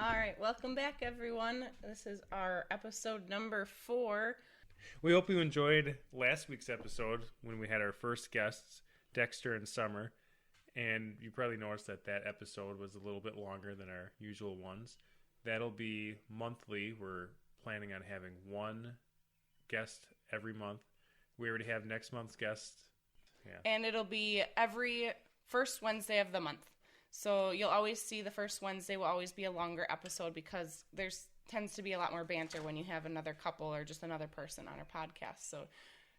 All right, welcome back, everyone. This is our episode number 4. We hope you enjoyed last week's episode when we had our first guests, Dexter and Summer. And you probably noticed that episode was a little bit longer than our usual ones. That'll be monthly. We're planning on having one guest every month. We already have next month's guest. Yeah. And it'll be every first Wednesday of the month. So you'll always see the first Wednesday will always be a longer episode because tends to be a lot more banter when you have another couple or just another person on our podcast. So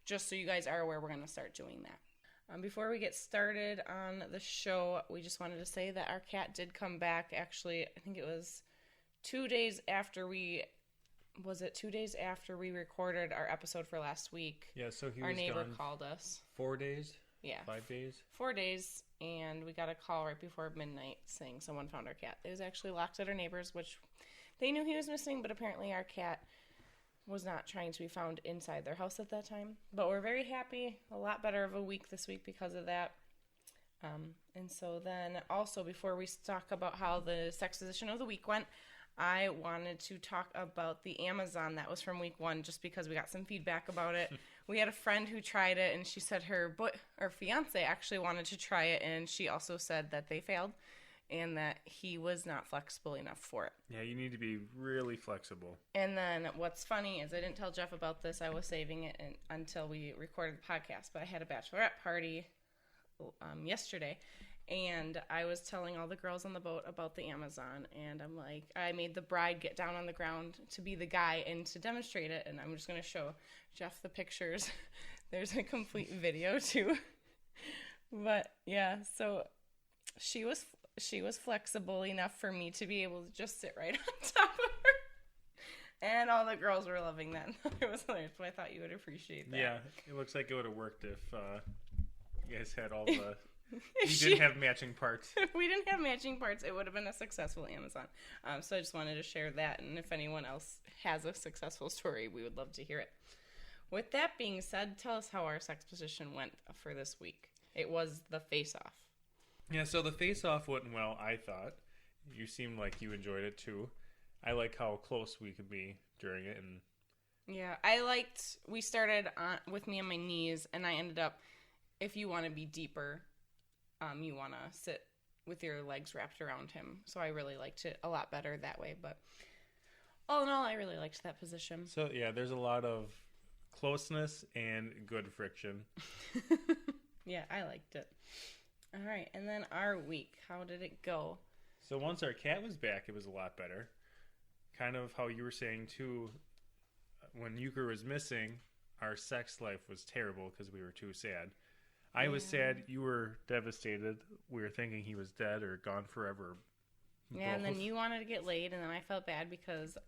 just so you guys are aware, we're going to start doing that. Before we get started on the show, we just wanted to say that our cat did come back. Actually, I think it was 2 days after we recorded our episode for last week. Yeah, so our neighbor called us. 4 days? Yeah. 5 days? 4 days, and we got a call right before midnight saying someone found our cat. It was actually locked at our neighbor's, which they knew he was missing, but apparently our cat was not trying to be found inside their house at that time. But we're very happy, a lot better of a week this week because of that. And so then also before we talk about how the sex position of the week went, I wanted to talk about the Amazon that was from week 1 just because we got some feedback about it. We had a friend who tried it, and she said her fiance actually wanted to try it, and she also said that they failed and that he was not flexible enough for it. Yeah, you need to be really flexible. And then what's funny is I didn't tell Jeff about this. I was saving it until we recorded the podcast, but I had a bachelorette party yesterday. And I was telling all the girls on the boat about the Amazon, and I'm like, I made the bride get down on the ground to be the guy and to demonstrate it, and I'm just going to show Jeff the pictures. There's a complete video too. But yeah, so she was flexible enough for me to be able to just sit right on top of her. And all the girls were loving that. It was hilarious, but I thought you would appreciate that. Yeah, it looks like it would have worked if you guys had all the... You didn't have matching parts. We didn't have matching parts. It would have been a successful Amazon. So I just wanted to share that. And if anyone else has a successful story, we would love to hear it. With that being said, tell us how our sex position went for this week. It was the face-off. Yeah, so the face-off went well, I thought. You seemed like you enjoyed it, too. I like how close we could be during it. And yeah, we started with me on my knees, and I ended up, if you want to be deeper... you want to sit with your legs wrapped around him. So I really liked it a lot better that way. But all in all, I really liked that position. So, yeah, there's a lot of closeness and good friction. Yeah, I liked it. All right. And then our week. How did it go? So once our cat was back, it was a lot better. Kind of how you were saying, too, when Euchre was missing, our sex life was terrible because we were too sad. I was sad. You were devastated. We were thinking he was dead or gone forever. Yeah, and then you wanted to get laid, and then I felt bad because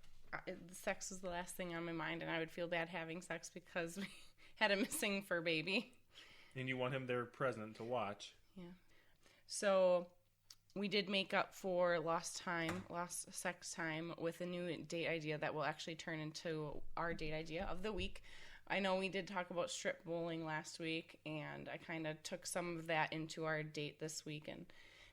sex was the last thing on my mind, and I would feel bad having sex because we had a missing fur baby. And you want him there present to watch. Yeah. So we did make up for lost sex time with a new date idea that will actually turn into our date idea of the week. I know we did talk about strip bowling last week, and I kind of took some of that into our date this week, and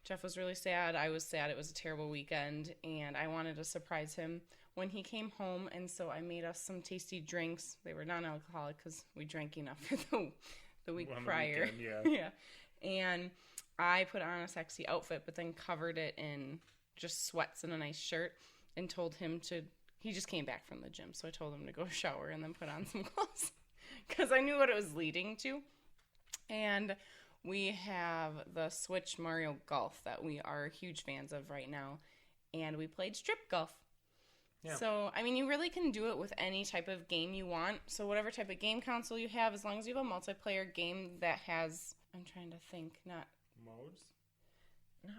Jeff was really sad. I was sad. It was a terrible weekend, and I wanted to surprise him when he came home, and so I made us some tasty drinks. They were non-alcoholic because we drank enough for the week prior. The weekend, yeah. And I put on a sexy outfit, but then covered it in just sweats and a nice shirt, and told him to... He just came back from the gym, so I told him to go shower and then put on some clothes because I knew what it was leading to. And we have the Switch Mario Golf that we are huge fans of right now, and we played strip golf. Yeah. So, I mean, you really can do it with any type of game you want. So whatever type of game console you have, as long as you have a multiplayer game that has, I'm trying to think, not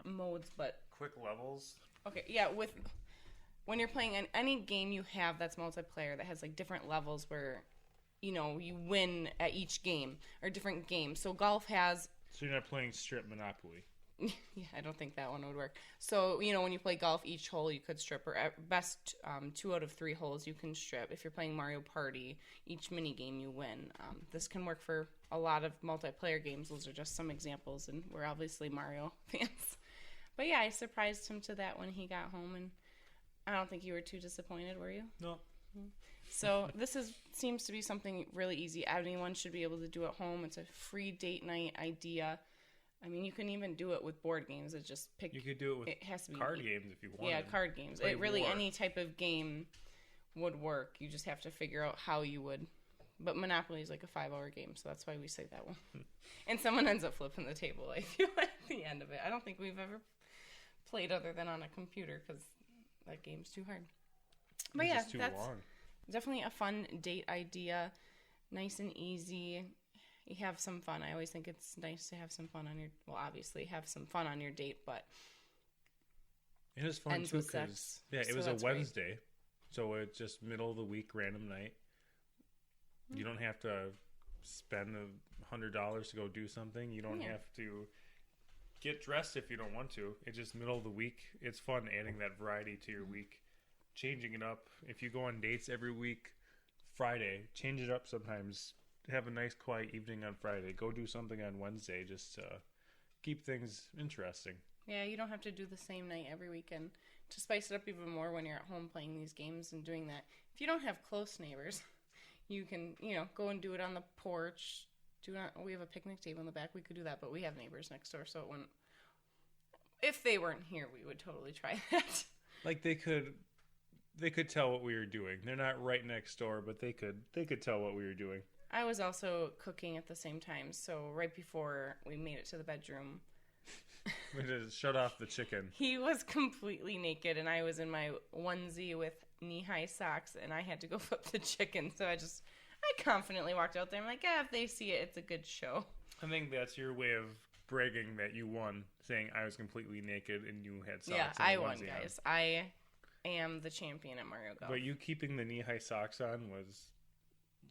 modes, but... Quick levels? Okay, yeah, when you're playing any game you have that's multiplayer that has like different levels where, you know, you win at each game or different games. So golf has... So you're not playing strip Monopoly? Yeah, I don't think that one would work. So, you know, when you play golf, each hole you could strip, or at best 2 out of 3 holes you can strip. If you're playing Mario Party, each mini game you win. This can work for a lot of multiplayer games. Those are just some examples, and we're obviously Mario fans. But yeah, I surprised him to that when he got home, and I don't think you were too disappointed, were you? No. So seems to be something really easy. Anyone should be able to do at home. It's a free date night idea. I mean, you can even do it with board games. It's just pick. You could do it with it has to be, card games if you want. Yeah, card games. Play It really War. any type of game would work. You just have to figure out how you would. But Monopoly is like a 5-hour game, so that's why we say that one. And someone ends up flipping the table, I feel, at the end of it. I don't think we've ever played other than on a computer because that game's too hard. But It's yeah, just too that's long. definitely a fun date idea. Nice and easy. You have some fun. I always think it's nice to have some fun on your... Well, obviously, have some fun on your date, but... It was fun, ends too, with because... sex. Yeah, it So was a that's great. Wednesday, so it's just middle of the week, random night. You don't have to spend $100 to go do something. You don't have to get dressed if you don't want to. It's just middle of the week. It's fun adding that variety to your week, changing it up. If you go on dates every week, Friday, change it up sometimes. Have a nice quiet evening on Friday. Go do something on Wednesday just to keep things interesting. Yeah, you don't have to do the same night every weekend. To spice it up even more when you're at home playing these games and doing that. If you don't have close neighbors, you can, go and do it on the porch. We have a picnic table in the back. We could do that, but we have neighbors next door, so it wouldn't. If they weren't here, we would totally try that. Like they could tell what we were doing. They're not right next door, but they could tell what we were doing. I was also cooking at the same time, so right before we made it to the bedroom, We just shut off the chicken. he was completely naked, and I was in my onesie with knee-high socks, and I had to go flip the chicken. So I confidently walked out there. I'm like, if they see it, it's a good show. I think that's your way of bragging that you won, saying I was completely naked and you had socks. Yeah, and a I won, onesie on. guys. I am the champion at Mario Golf. But you keeping the knee-high socks on was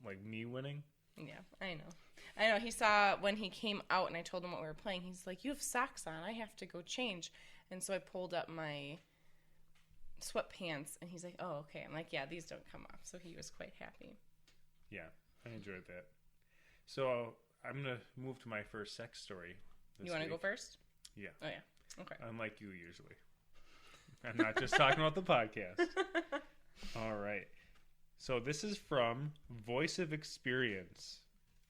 like me winning. Yeah, I know. He saw when he came out and I told him what we were playing. He's like, you have socks on. I have to go change. And so I pulled up my sweatpants and he's like, oh, okay. I'm like, yeah, these don't come off. So he was quite happy. Yeah, I enjoyed that. So I'm going to move to my first sex story. You want to go first? Yeah. Oh, yeah. Okay. Unlike you usually. I'm not just talking about the podcast. All right. So this is from Voice of Experience.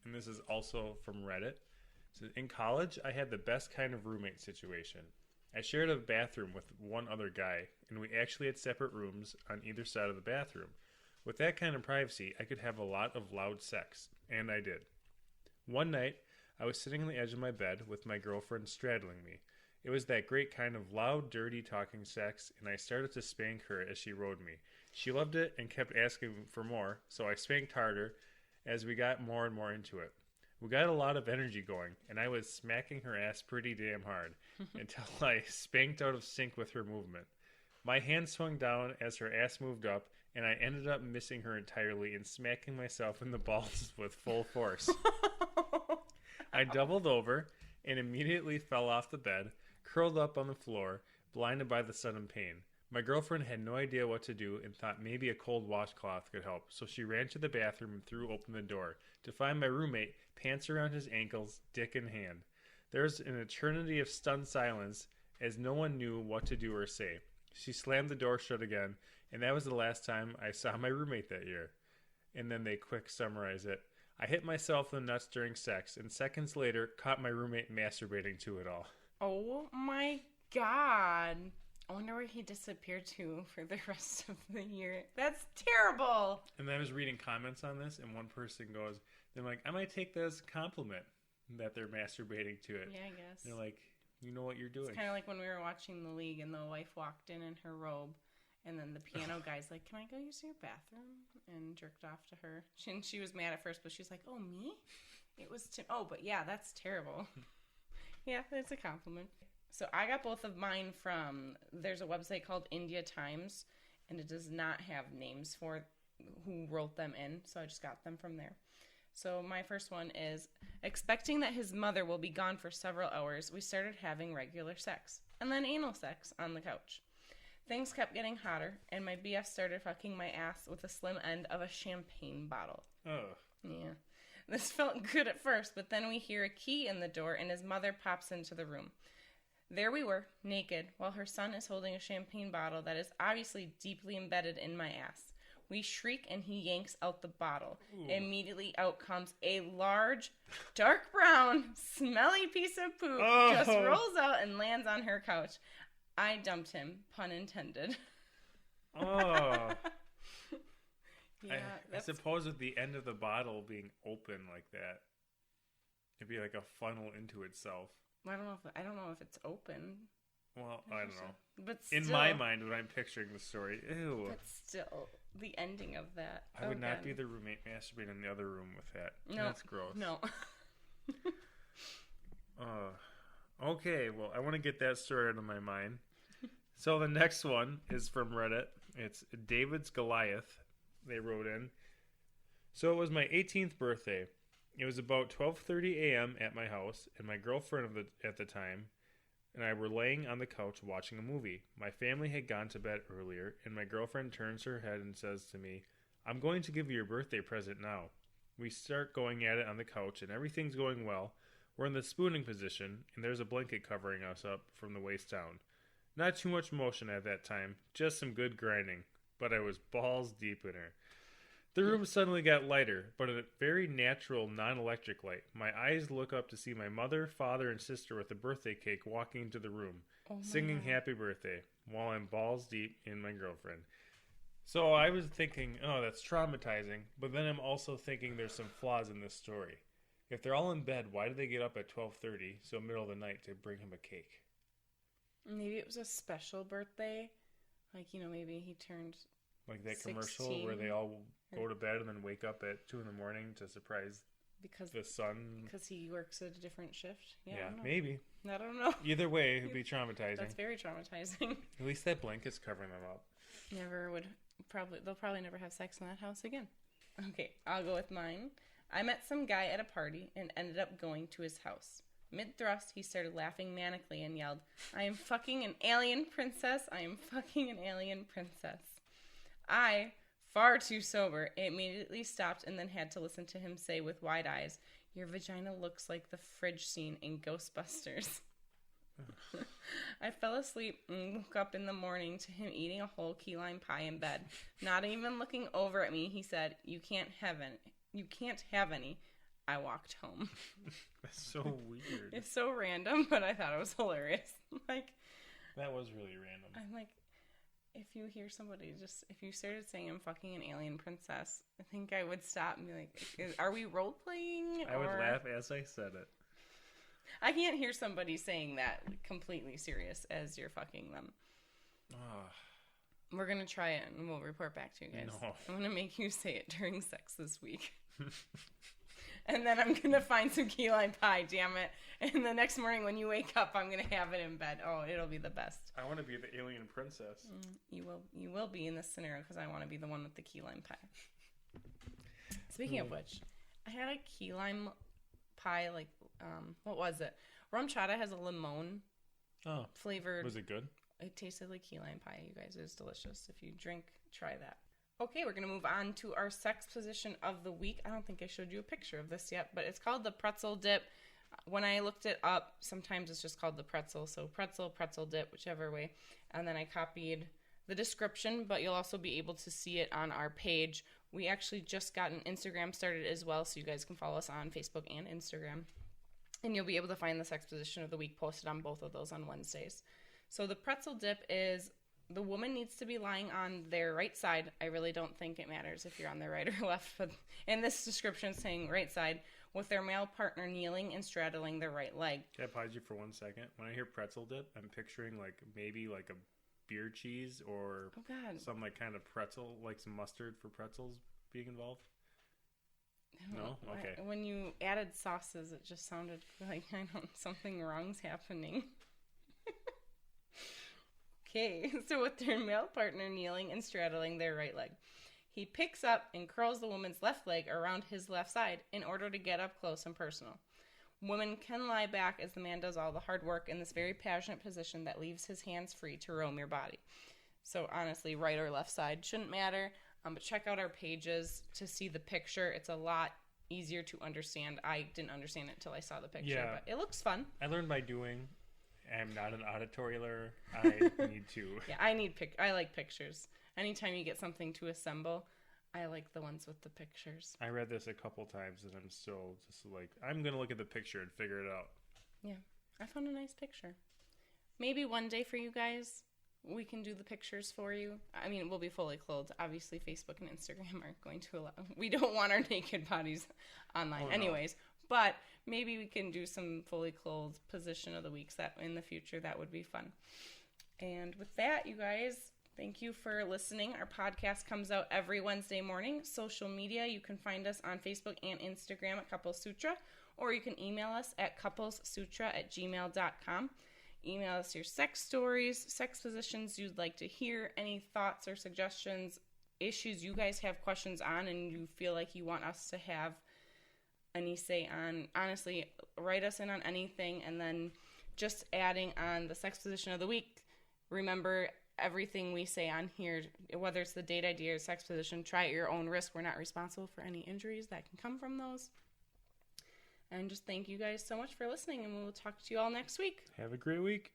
And this is also from Reddit. It says, in college, I had the best kind of roommate situation. I shared a bathroom with one other guy, and we actually had separate rooms on either side of the bathroom. With that kind of privacy, I could have a lot of loud sex, and I did. One night, I was sitting on the edge of my bed with my girlfriend straddling me. It was that great kind of loud, dirty talking sex, and I started to spank her as she rode me. She loved it and kept asking for more, so I spanked harder as we got more and more into it. We got a lot of energy going, and I was smacking her ass pretty damn hard until I spanked out of sync with her movement. My hand swung down as her ass moved up, and I ended up missing her entirely and smacking myself in the balls with full force. I doubled over and immediately fell off the bed, curled up on the floor, blinded by the sudden pain. My girlfriend had no idea what to do and thought maybe a cold washcloth could help, so she ran to the bathroom and threw open the door to find my roommate, pants around his ankles, dick in hand. There was an eternity of stunned silence as no one knew what to do or say. She slammed the door shut again, and that was the last time I saw my roommate that year. And then they quick summarize it. I hit myself in the nuts during sex, and seconds later caught my roommate masturbating to it all. Oh my god. I wonder where he disappeared to for the rest of the year. That's terrible. And I was reading comments on this, and one person goes, they're like, I might take that as a compliment that they're masturbating to it. Yeah, I guess. They're like, you know what you're doing. It's kind of like when we were watching The League and the wife walked in her robe, and then the piano guy's like, can I go use your bathroom? And jerked off to her. She was mad at first, but she's like, oh, me? It was but yeah, that's terrible. Yeah, it's a compliment. So I got both of mine from, there's a website called India Times, and it does not have names for who wrote them in, so I just got them from there. So my first one is, expecting that his mother will be gone for several hours, we started having regular sex, and then anal sex on the couch. Things kept getting hotter, and my BF started fucking my ass with the slim end of a champagne bottle. Oh. Yeah. This felt good at first, but then we hear a key in the door, and his mother pops into the room. There we were, naked, while her son is holding a champagne bottle that is obviously deeply embedded in my ass. We shriek and he yanks out the bottle. Ooh. Immediately out comes a large, dark brown, smelly piece of poop. Oh. Just rolls out and lands on her couch. I dumped him, pun intended. Oh. Yeah, I suppose with the end of the bottle being open like that, it'd be like a funnel into itself. I don't know if it's open. Well, I don't know. But still, in my mind, when I'm picturing the story, ew. But still, the ending of that. I would not be the roommate masturbating in the other room with that. No, that's gross. No. Okay, well, I want to get that story out of my mind. So the next one is from Reddit. It's David's Goliath. They wrote in. So it was my 18th birthday. It was about 12:30 a.m. at my house, and my girlfriend at the time and I were laying on the couch watching a movie. My family had gone to bed earlier, and my girlfriend turns her head and says to me, "I'm going to give you your birthday present now." We start going at it on the couch, and everything's going well. We're in the spooning position, and there's a blanket covering us up from the waist down. Not too much motion at that time, just some good grinding, but I was balls deep in her. The room suddenly got lighter, but a very natural, non-electric light. My eyes look up to see my mother, father, and sister with a birthday cake walking into the room, singing God. happy birthday, while I'm balls deep in my girlfriend. So I was thinking, oh, that's traumatizing, but then I'm also thinking there's some flaws in this story. If they're all in bed, why did they get up at 12:30, so middle of the night, to bring him a cake? Maybe it was a special birthday. Like, maybe he turned Like that 16. commercial where they all go to bed and then wake up at 2 a.m. to surprise because the sun. Because he works at a different shift. Yeah, I don't know. Maybe. I don't know. Either way, it would be traumatizing. That's very traumatizing. At least that blanket's covering them up. They'll probably never have sex in that house again. Okay, I'll go with mine. I met some guy at a party and ended up going to his house. Mid-thrust, he started laughing manically and yelled, "I am fucking an alien princess. I am fucking an alien princess." I, far too sober, immediately stopped and then had to listen to him say with wide eyes, "Your vagina looks like the fridge scene in Ghostbusters." I fell asleep and woke up in the morning to him eating a whole key lime pie in bed. Not even looking over at me, he said, "You can't have any. You can't have any." I walked home. That's so weird. It's so random, but I thought it was hilarious. That was really random. I'm like, if you hear somebody if you started saying "I'm fucking an alien princess," I think I would stop and be like, "Are we role playing?" I would laugh as I said it. I can't hear somebody saying that completely serious as you're fucking them. We're gonna try it and we'll report back to you guys. No. I'm gonna make you say it during sex this week. And then I'm gonna find some key lime pie, damn it. And the next morning when you wake up, I'm gonna have it in bed. Oh, it'll be the best. I want to be the alien princess. You will be in this scenario because I want to be the one with the key lime pie. Speaking of which, I had a key lime pie, what was it? Rum chata has a limon flavored. Was it good? It tasted like key lime pie, you guys. It was delicious. If you drink, try that. Okay, we're going to move on to our sex position of the week. I don't think I showed you a picture of this yet, but it's called the pretzel dip. When I looked it up, sometimes it's just called the pretzel. So pretzel dip, whichever way. And then I copied the description, but you'll also be able to see it on our page. We actually just got an Instagram started as well, so you guys can follow us on Facebook and Instagram. And you'll be able to find the sex position of the week posted on both of those on Wednesdays. So the pretzel dip is the woman needs to be lying on their right side. I really don't think it matters if you're on their right or left, but in this description it's saying right side, with their male partner kneeling and straddling their right leg. Can I pause you for 1 second? When I hear pretzel dip, I'm picturing maybe a beer cheese or some kind of pretzel, like some mustard for pretzels being involved. No? Okay. When you added sauces, it just sounded like something wrong's happening. Okay, so with their male partner kneeling and straddling their right leg, he picks up and curls the woman's left leg around his left side in order to get up close and personal. Woman can lie back as the man does all the hard work in this very passionate position that leaves his hands free to roam your body. So honestly, right or left side shouldn't matter, but check out our pages to see the picture. It's a lot easier to understand. I didn't understand it until I saw the picture, but it looks fun. I learned by doing, am not an auditory learner. I need to. Yeah, I like pictures. Anytime you get something to assemble, I like the ones with the pictures. I read this a couple times, and I'm still just like, I'm going to look at the picture and figure it out. Yeah, I found a nice picture. Maybe one day for you guys, we can do the pictures for you. I mean, we'll be fully clothed. Obviously, Facebook and Instagram aren't going to allow. We don't want our naked bodies online anyways. But maybe we can do some fully clothed position of the weeks that in the future. That would be fun. And with that, you guys, thank you for listening. Our podcast comes out every Wednesday morning. Social media, you can find us on Facebook and Instagram at Couples Sutra, or you can email us at couplessutra@gmail.com. Email us your sex stories, sex positions you'd like to hear, any thoughts or suggestions, issues you guys have questions on and you feel like you want us to have any say on. Honestly, write us in on anything, and then just adding on the sex position of the week. Remember, everything we say on here, whether it's the date idea or sex position, try at your own risk. We're not responsible for any injuries that can come from those. And just thank you guys so much for listening, and we'll talk to you all next week. Have a great week.